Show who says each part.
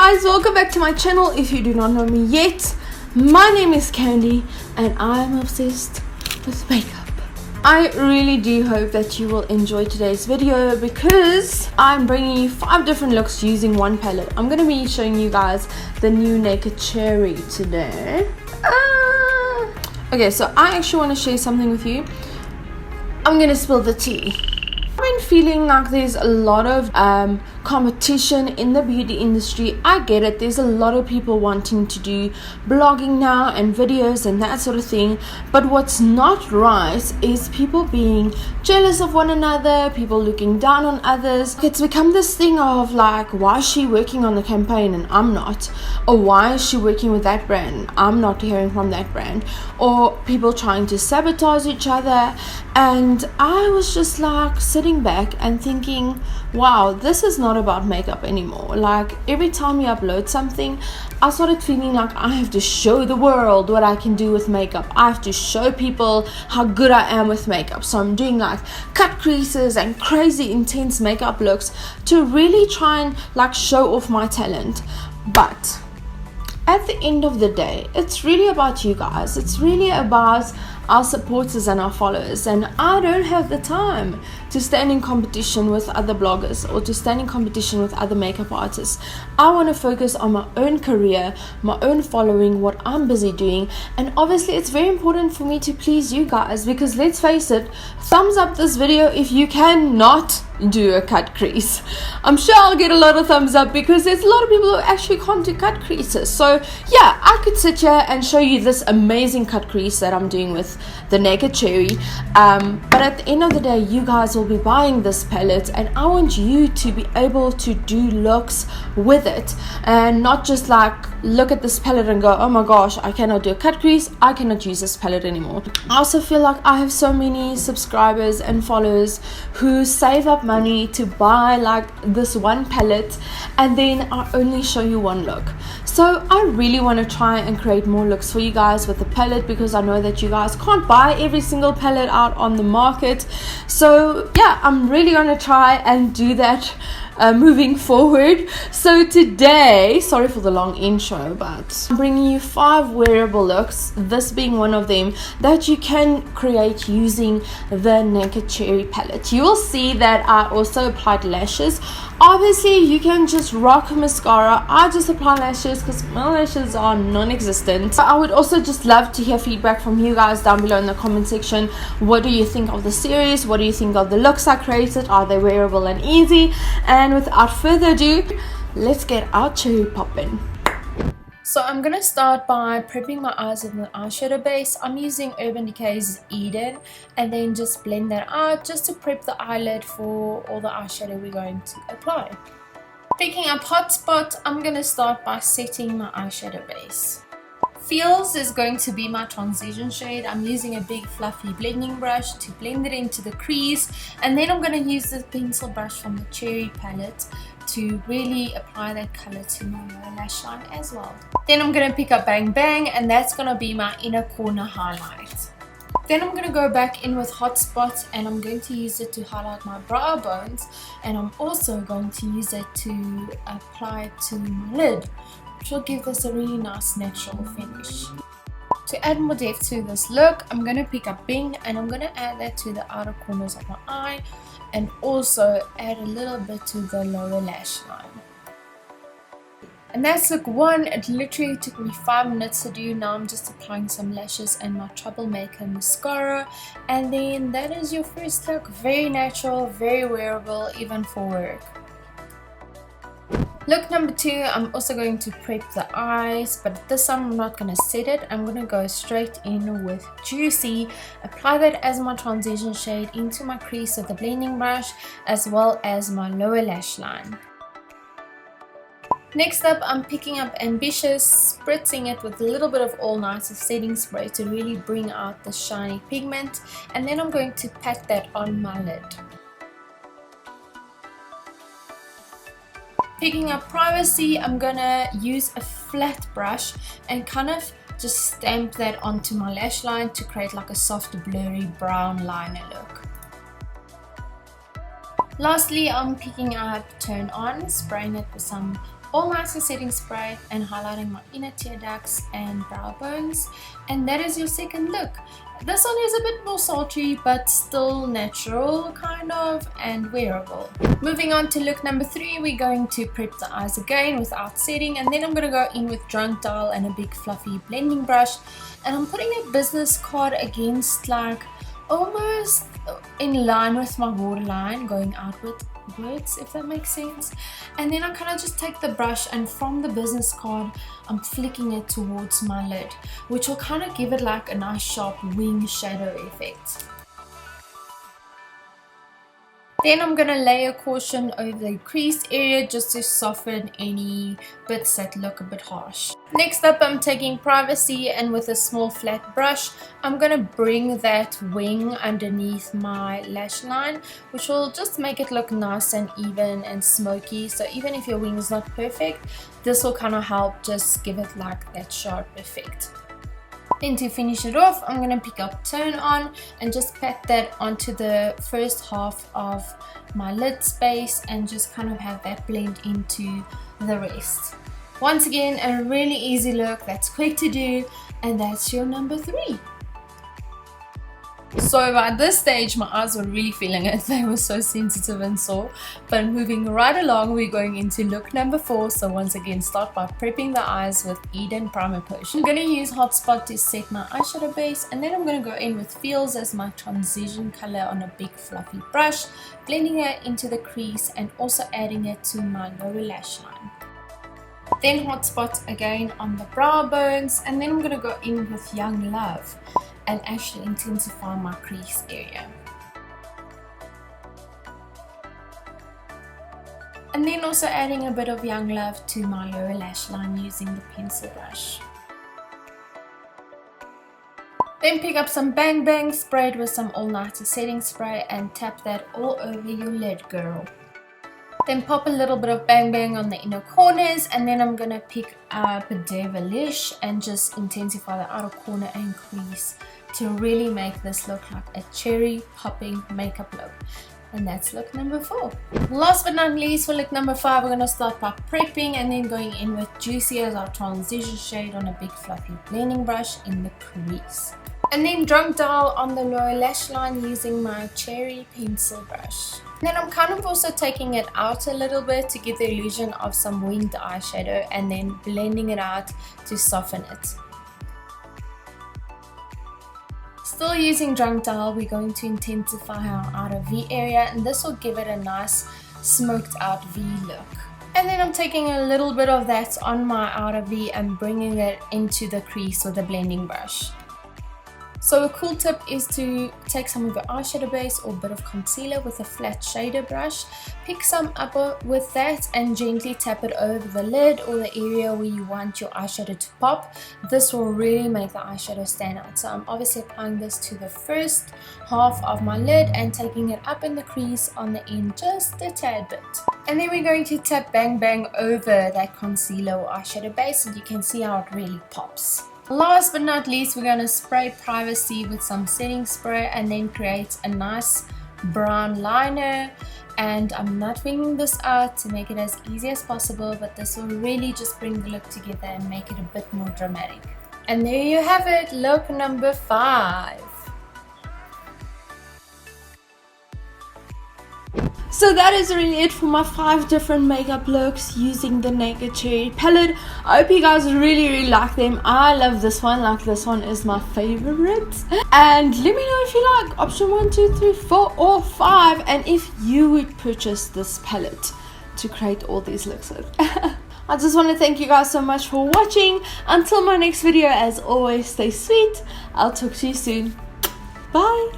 Speaker 1: guys, welcome back to my channel. If you do not know me yet, my name is Candy and I'm obsessed with makeup. I really do hope that you will enjoy today's video because I'm bringing you 5 different looks using one palette. I'm going to be showing you guys the new Naked Cherry today. Okay, so I actually want to share something with you. I'm going to spill the tea. I've been feeling like there's a lot of competition in the beauty industry. I get it, there's a lot of people wanting to do blogging now and videos and that sort of thing, but what's not right is people being jealous of one another, people looking down on others. It's become this thing of like, why is she working on the campaign and I'm not, or why is she working with that brand, I'm not hearing from that brand, or people trying to sabotage each other. And I was just like sitting back and thinking, wow, this is not about makeup anymore. Like every time you upload something, I started feeling like I have to show the world what I can do with makeup. I have to show people how good I am with makeup. So I'm doing like cut creases and crazy intense makeup looks to really try and like show off my talent. But at the end of the day, it's really about you guys. It's really about our supporters and our followers, and I don't have the time to stand in competition with other bloggers or to stand in competition with other makeup artists. I want to focus on my own career, my own following, what I'm busy doing, and obviously it's very important for me to please you guys, because let's face it, thumbs up this video if you cannot do a cut crease. I'm sure I'll get a lot of thumbs up because there's a lot of people who actually can't do cut creases. So yeah, I could sit here and show you this amazing cut crease that I'm doing with the Naked Cherry, but at the end of the day, you guys will be buying this palette and I want you to be able to do looks with it and not just like look at this palette and go, oh my gosh, I cannot do a cut crease, I cannot use this palette anymore. I also feel like I have so many subscribers and followers who save up money to buy like this one palette and then I only show you one look. So I really want to try and create more looks for you guys with the palette, because I know that you guys can't buy every single palette out on the market. So yeah, I'm really going to try and do that moving forward. So today, sorry for the long intro, but I'm bringing you 5 wearable looks, this being one of them, that you can create using the Naked Cherry palette. You will see that I also applied lashes. Obviously you can just rock mascara. I just apply lashes because my lashes are non-existent. I would also just love to hear feedback from you guys down below in the comment section. What do you think of the series? What do you think of the looks I created? Are they wearable and easy? And without further ado, let's get our cherry popping. So I'm going to start by prepping my eyes with an eyeshadow base. I'm using Urban Decay's Eden, and then just blend that out just to prep the eyelid for all the eyeshadow we're going to apply. Picking up Hotspot, I'm going to start by setting my eyeshadow base. Feels is going to be my transition shade. I'm using a big fluffy blending brush to blend it into the crease, and then I'm going to use the pencil brush from the Cherry palette to really apply that color to my lower lash line as well. Then I'm going to pick up Bang Bang, and that's going to be my inner corner highlight. Then I'm going to go back in with Hotspot, and I'm going to use it to highlight my brow bones, and I'm also going to use it to apply it to my lid, which will give this a really nice natural finish. To add more depth to this look, I'm going to pick up Bing, and I'm going to add that to the outer corners of my eye, and also add a little bit to the lower lash line. And that's look 1. It literally took me 5 minutes to do. Now I'm just applying some lashes and my Troublemaker mascara, and then that is your first look. Very natural, very wearable, even for work. Look number 2, I'm also going to prep the eyes, but this time I'm not going to set it. I'm going to go straight in with Juicy, apply that as my transition shade into my crease with the blending brush, as well as my lower lash line. Next up, I'm picking up Ambitious, spritzing it with a little bit of All Nighter setting spray to really bring out the shiny pigment, and then I'm going to pat that on my lid. Picking up Privacy, I'm gonna use a flat brush and kind of just stamp that onto my lash line to create like a soft blurry brown liner look. Lastly, I'm picking up Turn On, spraying it with some
Speaker 2: all nicer setting spray and highlighting my inner tear ducts and brow bones, and that is your second look. This one is a bit more sultry but still natural kind of and wearable. Moving on to look number 3, we're going to prep the eyes again without setting, and then I'm going to go in with drunk dial and a big fluffy blending brush, and I'm putting a business card against like almost in line with my waterline, going outwards, if that makes sense. And then I kind of just take the brush and from the business card I'm flicking it towards my lid, which will kind of give it like a nice sharp wing shadow effect. Then I'm going to layer caution over the creased area just to soften any bits that look a bit harsh. Next up, I'm taking Privacy, and with a small flat brush I'm going to bring that wing underneath my lash line, which will just make it look nice and even and smoky. So even if your wing is not perfect, this will kind of help just give it like that sharp effect. Then to finish it off, I'm going to pick up Turn On and just pat that onto the first half of my lid space and just kind of have that blend into the rest. Once again, a really easy look that's quick to do, and that's your number 3. So by this stage my eyes were really feeling it, they were so sensitive and sore. But moving right along, we're going into look number 4. So once again, start by prepping the eyes with Eden Primer Potion. I'm going to use Hotspot to set my eyeshadow base, and then I'm going to go in with Feels as my transition color on a big fluffy brush, blending it into the crease and also adding it to my lower lash line. Then Hotspot again on the brow bones, and then I'm going to go in with Young Love and actually intensify my crease area. And then also adding a bit of Young Love to my lower lash line using the pencil brush. Then pick up some Bang Bang, spray it with some All Nighter setting spray and tap that all over your lid, girl. Then pop a little bit of Bang Bang on the inner corners, and then I'm going to pick up Devilish and just intensify the outer corner and crease to really make this look like a cherry popping makeup look. And that's look number 4. Last but not least, for look number 5, we're going to start by prepping and then going in with Juicy as our transition shade on a big fluffy blending brush in the crease. And then Drunk Dial on the lower lash line using my cherry pencil brush. And then I'm kind of also taking it out a little bit to give the illusion of some winged eyeshadow and then blending it out to soften it. Still using Drunk Dial, we're going to intensify our outer V area, and this will give it a nice smoked out V look. And then I'm taking a little bit of that on my outer V and bringing it into the crease with a blending brush. So a cool tip is to take some of your eyeshadow base or a bit of concealer with a flat shader brush, pick some up with that and gently tap it over the lid or the area where you want your eyeshadow to pop. This will really make the eyeshadow stand out. So I'm obviously applying this to the first half of my lid and taking it up in the crease on the end just a tad bit. And then we're going to tap Bang Bang over that concealer or eyeshadow base, and you can see how it really pops. Last but not least, we're going to spray Privacy with some setting spray and then create a nice brown liner. And I'm not winging this out to make it as easy as possible, but this will really just bring the look together and make it a bit more dramatic. And there you have it, look number 5.
Speaker 1: So that is really it for my 5 different makeup looks using the Naked Cherry palette. I hope you guys really like them. I love this one, like this one is my favorite. And let me know if you like option 1, 2, 3, 4 or 5, and if you would purchase this palette to create all these looks with. I just want to thank you guys so much for watching. Until my next video, as always, stay sweet. I'll talk to you soon. Bye.